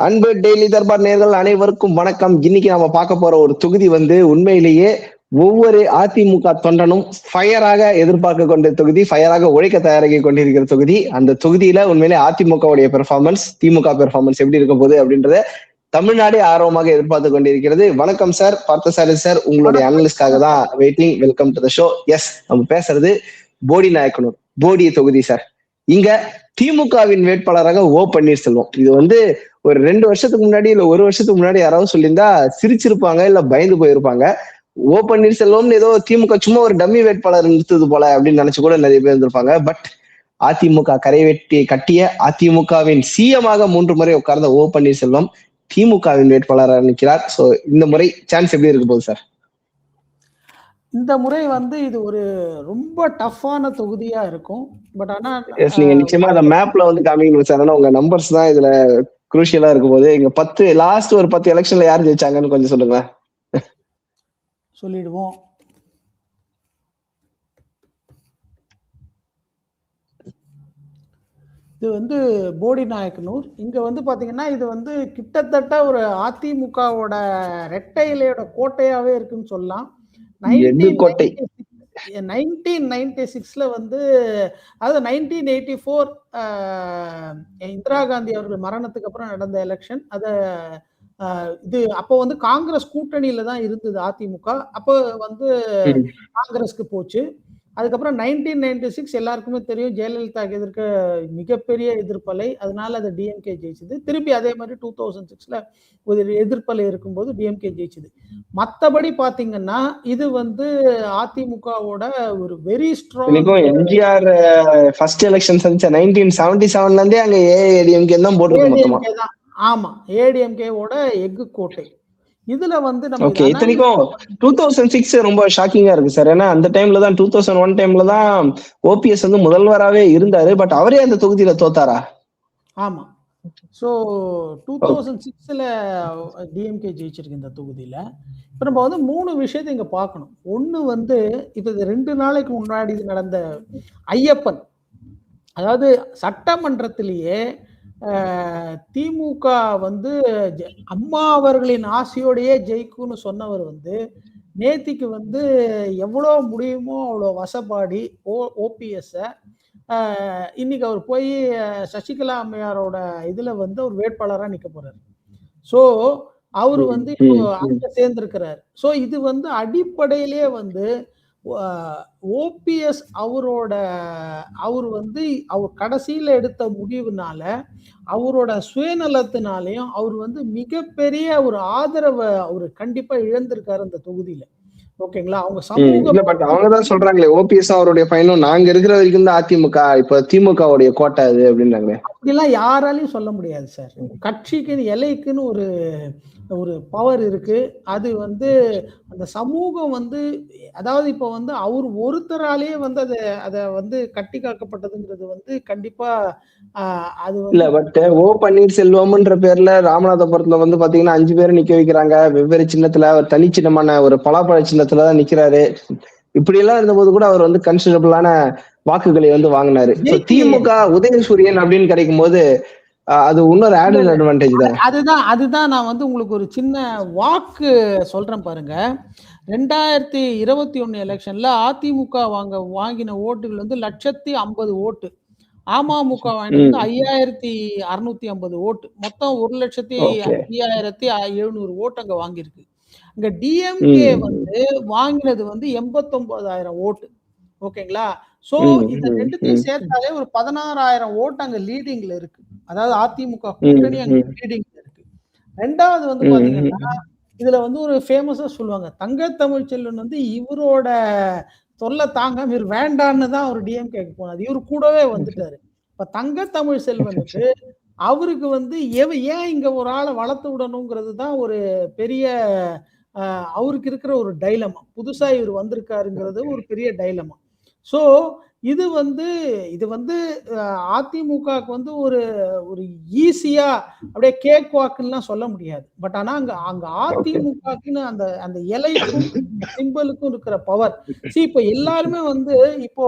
அன்பு டெய்லி தர்பார் நேயர்கள் அனைவருக்கும் வணக்கம். இன்னைக்கு நம்ம பார்க்க போற ஒரு தொகுதி உண்மையிலேயே ஒவ்வொரு அதிமுக தொண்டனும் ஃபயராக எதிர்பார்க்க கொண்ட தொகுதி, ஃபயராக உழைக்க தயாராகி கொண்டிருக்கிற தொகுதி. அந்த தொகுதியில உண்மையிலே அதிமுகவுடைய பெர்ஃபார்மன்ஸ், திமுக பெர்ஃபார்மன்ஸ் எப்படி இருக்க போகுது அப்படின்றத தமிழ்நாடே ஆர்வமாக எதிர்பார்த்து கொண்டிருக்கிறது. வணக்கம் சார், பார்த்தசாரதி சார், உங்களுடைய அனலிஸ்டாக தான் waiting. Welcome to the show. Yes, நம்ம பேசுறது போடி நாயக்கனூர், போடி தொகுதி சார். இங்க திமுகவின் வேட்பாளராக ஓ பன்னீர்செல்வம். இது ஒரு 2 வருஷத்துக்கு முன்னாடி இல்ல 1 வருஷத்துக்கு முன்னாடி யாராவது சொல்லியிருந்தா சிரிச்சிருப்பாங்க, இல்ல பயந்து போயிருப்பாங்க. ஓ பன்னீர்செல்வம் ஏதோ திமுக சும்மா ஒரு டம்மி வேட்பாளர் நிறுத்தது போல அப்படின்னு நினைச்சு கூட நிறைய பேர் இருந்திருப்பாங்க. பட் அதிமுக கரை வெட்டி கட்டிய அதிமுகவின் சிஎமாக 3 முறை உட்கார்ந்த ஓ பன்னீர்செல்வம் திமுகவின் வேட்பாளராக நிற்கிறார். சோ இந்த முறை சான்ஸ் எப்படி இருக்கு போகுது சார்? இந்த முறை இது ஒரு ரொம்ப டஃப்பான தொகுதியா இருக்கும். பட் ஆனா நீங்க நிச்சயமா அந்த மேப்ல காமிக்கணும் சார். ஆனா உங்க நம்பர்ஸ் தான் இதுல குரூஷியலா இருக்கும் போது இங்க லாஸ்ட் ஒரு 10 எலெக்ஷன்ல யார் ஜெயிச்சாங்கன்னு கொஞ்சம் சொல்லுங்க. சொல்லிடுவோம். இது போடி நாயக்கனூர். இங்க பாத்தீங்கன்னா இது கிட்டத்தட்ட ஒரு அதிமுகவோட ரெட்டையிலையோட கோட்டையாவே இருக்குன்னு சொல்லலாம். 1996ல அதாவது 1984 இந்திரா காந்தி அவர்கள் மரணத்துக்கு அப்புறம் நடந்த எலெக்ஷன். அப்போ காங்கிரஸ் கூட்டணியில தான் இருந்தது அதிமுக. அப்போ காங்கிரஸ்க்கு போச்சு. அதுக்கப்புறம் 1996 எல்லாருக்குமே தெரியும், ஜெயலலிதாக்கு எதிர்க்க மிகப்பெரிய எதிர்ப்பலை, அதனால அது டிஎம்கே ஜெயிச்சது. திருப்பி அதே மாதிரி 2006ல ஒரு எதிர்ப்பலை இருக்கும்போது டிஎம்கே ஜெயிச்சது. மற்றபடி பாத்தீங்கன்னா இது அதிமுகவோட ஒரு very strong. MGR first election 1977ல இருந்தே அங்க ஏடிஎம்கே தான் போட்டுருக்கு மொத்தமா. ஆமா, ஏடிஎம்கேவோட எஃகு கோட்டை. இதுல நம்ம இத்தனைக்கும் 2006 ரொம்ப ஷாக்கிங்கா இருக்கு சார். ஏன்னா அந்த டைம்ல தான் 2001 டைம்ல தான் ஓபிஎஸ் முதல்வராகவே இருந்தாரு. பட் அவரே அந்த தொகுதியில தோத்தாரா? ஆமா. சோ 2006ல டிஎம்கே ஜெயிச்சிருக்கு இந்த தொகுதியில. இப்ப நம்ம 3 விஷயத்தை இங்க பார்க்கணும். ஒண்ணு இப்ப 2 நாளைக்கு முன்னாடி நடந்த ஐயப்பன், அதாவது சட்டமன்றத்திலேயே திமுக அம்மா அவர்களின் ஆசையோடையே ஜெயிக்கும்னு சொன்னவர் நேத்திக்கு எவ்வளவு முடியுமோ அவ்வளவு வசப்பாடி ஓபிஎஸ் இன்னைக்கு அவர் போய் சசிகலா அம்மையாரோட இதுல ஒரு வேட்பாளரா நிக்க போறாரு. சோ அவரு இப்போ அங்க சேர்ந்திருக்கிறார். சோ இது அடிப்படையிலே ஓபிஎஸ் அவர் கடைசியில எடுத்த முடிவுனால, அவரோட சுயநலத்தினாலையும் அவர் மிகப்பெரிய ஒரு ஆதரவை அவரு கண்டிப்பா இழந்திருக்காரு அந்த தொகுதியில. ஓகேங்களா? அவங்க சமூகம் அவங்கதான் சொல்றாங்களே, ஓபிஎஸ் அவருடைய பயணம் நாங்க இருக்கிற வரைக்கும் தான் அதிமுக, இப்ப திமுகவுடைய கோட்டை அது அப்படின்னாங்க. அப்படிலாம் யாராலையும் சொல்ல முடியாது சார். கட்சிக்கு இலைக்குன்னு ஒரு பவர் இருக்கு. அது அந்த சமூகம் அதாவது இப்ப அவர் ஒருத்தராலேயே அதை கட்டி காக்கப்பட்டதுங்கிறது கண்டிப்பா அது இல்ல. பட் ஓ பன்னீர்செல்வம்ன்ற பேர்ல ராமநாதபுரத்துல பாத்தீங்கன்னா 5 பேரை நிக்க வைக்கிறாங்க. வெவ்வேறு சின்னத்துல, ஒரு தனி சின்னமான ஒரு பலாப்பழ சின்னத்துலதான் நிக்கிறாரு. இப்படி எல்லாம் இருந்தபோது கூட அவர் கன்சிடரபிளான வாக்குகளை வாங்கினாரு. திமுக உதயசூரியன் அப்படின்னு கிடைக்கும் போது அது இன்னொரு ஆடட் அட்வான்டேஜ் தான். அதுதான் நான் உங்களுக்கு ஒரு சின்ன வாக்கு சொல்றேன் பாருங்க. 2021 எலெக்ஷன்ல அதிமுக வாங்கின ஓட்டுகள் 1,50,000 ஓட்டு. அமமுக வாங்கினது 5,650 ஓட்டு. மொத்தம் 1,05,700 ஓட்டு அங்க வாங்கியிருக்கு. அங்க டிஎம்கே வாங்கினது 89,000 ஓட்டு. ஓகேங்களா? சோ இந்த ரெண்டுத்தையும் சேர்த்தாலே ஒரு 16,000 ஓட்டு அங்க லீடிங்ல இருக்கு. அதாவது அதிமுக கூட்டணி அங்க லீடிங்ல இருக்கு. ரெண்டாவது பாத்தீங்கன்னா இதுல ஒரு ஃபேமஸா சொல்லுவாங்க, தங்க தமிழ்ச்செல்வன் இவரோட தொல்லை தாங்க இவர் வேண்டான்னு தான் அவர் டிஎம்கேக்கு போனார். இவரு கூடவே வந்துட்டாரு. இப்ப தங்க தமிழ்செல்வனுக்கு அவருக்கு ஏன் இங்க ஒரு ஆளை வளர்த்து விடணுங்கிறது தான் ஒரு பெரிய அவருக்கு இருக்கிற ஒரு டைலமா. புதுசா இவர் வந்திருக்காருங்கிறது ஒரு பெரிய டைலமா. சோ இது அதிமுகவுக்கு ஒரு ஈஸியா அப்படியே கேக் வாக்குன்னு சொல்ல முடியாது. பட் ஆனா அங்க அதிமுகக்குன்னு அந்த இலைக்கும் சிம்பலுக்கும் இருக்கிற பவர். இப்ப எல்லாருமே இப்போ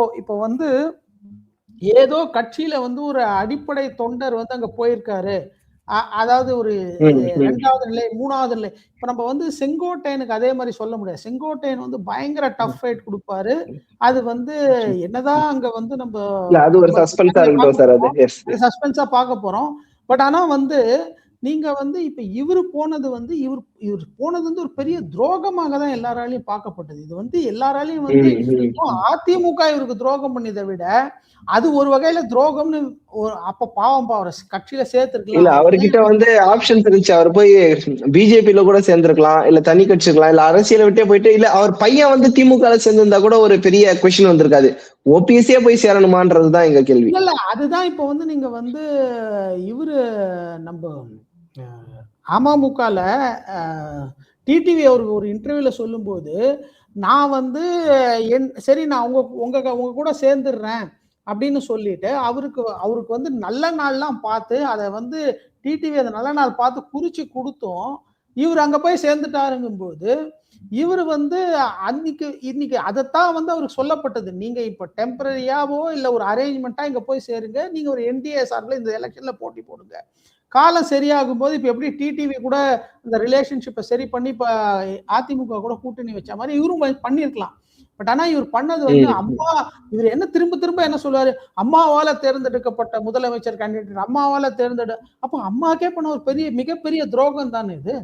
ஏதோ கட்சியில ஒரு அடிப்படை தொண்டர் அங்க போயிருக்காரு, அதாவது ஒரு 2வது நிலை 3வது நிலை. இப்ப நம்ம வந்து செங்கோட்டையனுக்கு அதே மாதிரி சொல்ல முடியாது. செங்கோட்டையன் வந்து பயங்கர டஃப் ஃபைட் கொடுப்பாரு. அது வந்து என்னதான் அங்க வந்து அது ஒரு சஸ்பென்ஸா இருக்கட்டும் சார். அது சஸ்பென்ஸா பார்க்க போறோம். பட் ஆனா வந்து நீங்க வந்து இப்ப இவரு போனது வந்து இவர் போனது வந்து ஒரு பெரிய துரோகமாக தான் எல்லாராலையும் பார்க்கப்பட்டது. இது வந்து எல்லாராலையும் வந்து அதிமுக இவருக்கு துரோகம் பண்ணதை விட அது ஒரு வகையில துரோகம்னு அப்ப பாவம் அவரை கட்சியில சேர்த்திருக்கலாம். இல்ல அவர்கிட்ட வந்து ஆப்ஷன்ஸ் இருந்துச்சு. அவர் போய் பிஜேபியில கூட சேர்ந்திருக்கலாம், இல்ல தனி கட்சிக்கலாம், இல்ல அரசியலை விட்டே போயிட்டு, இல்ல அவர் பையன் வந்து திமுக சேர்ந்திருந்தா கூட ஒரு பெரிய கொஸ்டின் வந்திருக்காது. ஓபிஎஸ்ஸே போய் சேரணுமான்றதுதான் எங்க கேள்வி. இல்ல அதுதான் இப்ப வந்து நீங்க வந்து இவரு நம்ம அமமுகல டிடிவி அவருக்கு ஒரு இன்டர்வியூல சொல்லும் போது நான் வந்து சரி நான் உங்க கூட சேர்ந்துடுறேன் அப்படின்னு சொல்லிட்டு அவருக்கு வந்து நல்ல நாள்லாம் பார்த்து அதை வந்து டிடிவி அந்த நல்ல நாள் பார்த்து குறிச்சு கொடுத்தோம். இவர் அங்க போய் சேர்ந்துட்டாருங்கும் போது இவர் வந்து இன்னைக்கு அதைத்தான் வந்து அவருக்கு சொல்லப்பட்டது. நீங்க இப்ப டெம்பரரியாவோ இல்ல ஒரு அரேஞ்ச்மெண்டா இங்க போய் சேருங்க, நீங்க ஒரு என்டிஏ சார்பில் இந்த எலெக்ஷன்ல போட்டி போடுங்க. காலம் சரியாகும் போது இப்ப எப்படி டிடிவி கூட இந்த ரிலேஷன்ஷிப்பை சரி பண்ணி இப்ப அதிமுக கூட கூட்டணி வச்ச மாதிரி இவரும் பண்ணிருக்கலாம். பட் ஆனா இவர் பண்ணது வந்து இவர் என்ன திரும்ப என்ன சொல்லுவாரு, அம்மாவால தேர்ந்தெடுக்கப்பட்ட முதலமைச்சர் கேண்டிடேட், அம்மாவால அப்போ அம்மாக்கே பண்ண ஒரு மிகப்பெரிய துரோகம் தானே இது.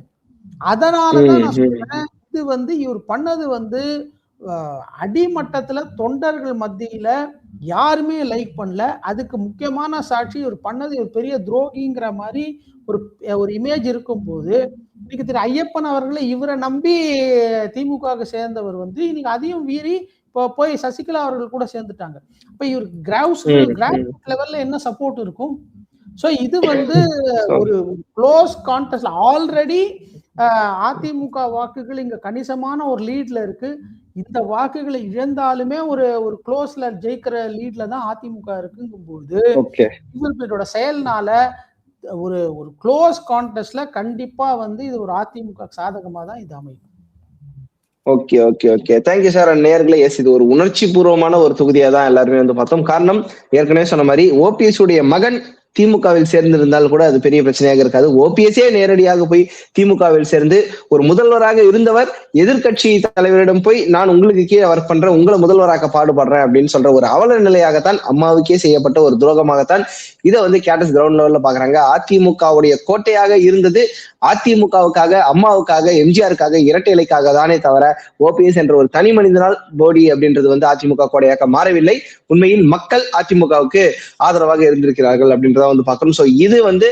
அதனாலதான் நான் சொல்றேன், இது வந்து இவர் பண்ணது வந்து அடிமட்டத்துல தொண்டர்கள் மத்தியில யாருமே லைக் பண்ணல. அதுக்கு முக்கியமான சாட்சி இவர் பண்ணது ஒரு பெரிய துரோகிங்கிற மாதிரி ஒரு இமேஜ் இருக்கும் போது இன்னைக்கு திரு ஐயப்பன் அவர்களை இவரை நம்பி திமுக சேர்ந்தவர் வந்து இன்னைக்கு அதையும் மீறி இப்போ போய் சசிகலா அவர்கள் கூட சேர்ந்துட்டாங்க. அப்ப இவருக்கு கிரவுண்ட் லெவல்ல என்ன சப்போர்ட் இருக்கும்? சோ இது வந்து ஒரு க்ளோஸ் கான்டெஸ்ட்ல ஆல்ரெடி அதிமுக வாக்குகள் இங்க கணிசமான ஒரு லீட்ல இருக்கு. இந்த வாக்குகளை இழந்தாலுமே ஒரு க்ளோஸ்ல ஜெயிக்கிற லீட்ல தான் அதிமுக இருக்குங்கும் போது இவர்களோட செயல்னால ஒரு க்ளோஸ் கான்டெஸ்ட்ல கண்டிப்பா வந்து இது ஒரு அதிமுக சாதகமா தான் இது அமையும். Okay okay okay thank you sir. நேயர்களே, எஸ் இது ஒரு உணர்ச்சி பூர்வமான ஒரு தொகுதியா தான் எல்லாருமே வந்து பார்த்தோம். காரணம் ஏற்கனவே சொன்ன மாதிரி ஓபிஎஸ் உடைய மகன் திமுகவில் சேர்ந்திருந்தால் கூட அது பெரிய பிரச்சனையாக இருக்காது. ஓபிஎஸ்ஏ நேரடியாக போய் திமுகவில் சேர்ந்து ஒரு முதல்வராக இருந்தவர் எதிர்கட்சி தலைவரிடம் போய் நான் உங்களுக்கு கீழே ஒர்க் பண்றேன், உங்களை முதல்வராக பாடுபடுறேன் அப்படின்னு சொல்ற ஒரு அவல நிலையாகத்தான், அம்மாவுக்கே செய்யப்பட்ட ஒரு துரோகமாகத்தான் இதை வந்து கேட்டஸ் கிரவுண்ட் லெவல்ல பாக்குறாங்க. அதிமுகவுடைய கோட்டையாக இருந்தது அதிமுகவுக்காக, அம்மாவுக்காக, எம்ஜிஆருக்காக, இரட்டை இலைக்காக தானே தவிர ஓபிஎஸ் என்ற ஒரு தனி மனிதனால் போடி அப்படின்றது வந்து அதிமுக கோட்டையாக மாறவில்லை. உண்மையில் மக்கள் அதிமுகவுக்கு ஆதரவாக இருந்திருக்கிறார்கள் அப்படின்றத வந்து பார்க்கணும். சோ இது வந்து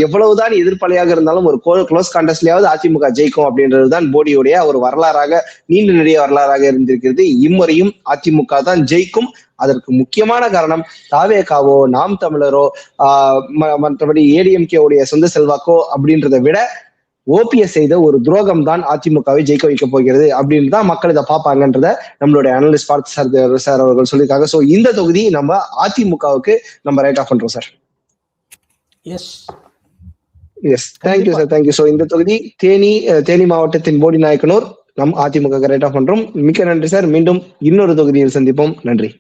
எவ்வளவுதான் எதிர்ப்பலையாக இருந்தாலும் ஒரு க்ளோஸ் கான்டெஸ்ட்லயாவது அதிமுக ஜெயிக்கும் அப்படின்றதுதான் போடியுடைய ஒரு வரலாறாக, நீண்ட நெடிய வரலாறாக இருந்திருக்கிறது. இம்முறையும் அதிமுக தான் ஜெயிக்கும். அதற்கு முக்கியமான காரணம் தாவேகாவோ, நாம் தமிழரோ, மற்றபடி ஏடிஎம்கே உடைய சொந்த செல்வாக்கோ அப்படின்றத விட ஓபிஎஸ் செய்த ஒரு துரோகம் தான் அதிமுகவை ஜெயிக்க வைக்க போகிறது அப்படின்னு தான் மக்கள் இதை பார்ப்பாங்கன்றத நம்மளுடைய அனலிஸ்ட் பார்த்து சார் அவர்கள் சொல்லியிருக்காங்க. ஸோ இந்த தொகுதி நம்ம அதிமுகவுக்கு நம்ம ரைட் ஆஃப் பண்றோம் sir. Yes thank you sir, thank you. So இந்த தொகுதி தேனி மாவட்டத்தின் போடி நாயக்கனூர் நம் அதிமுக ரைட் ஆஃப் பண்றோம். மிக்க நன்றி சார். மீண்டும் இன்னொரு தொகுதியில் சந்திப்போம். நன்றி.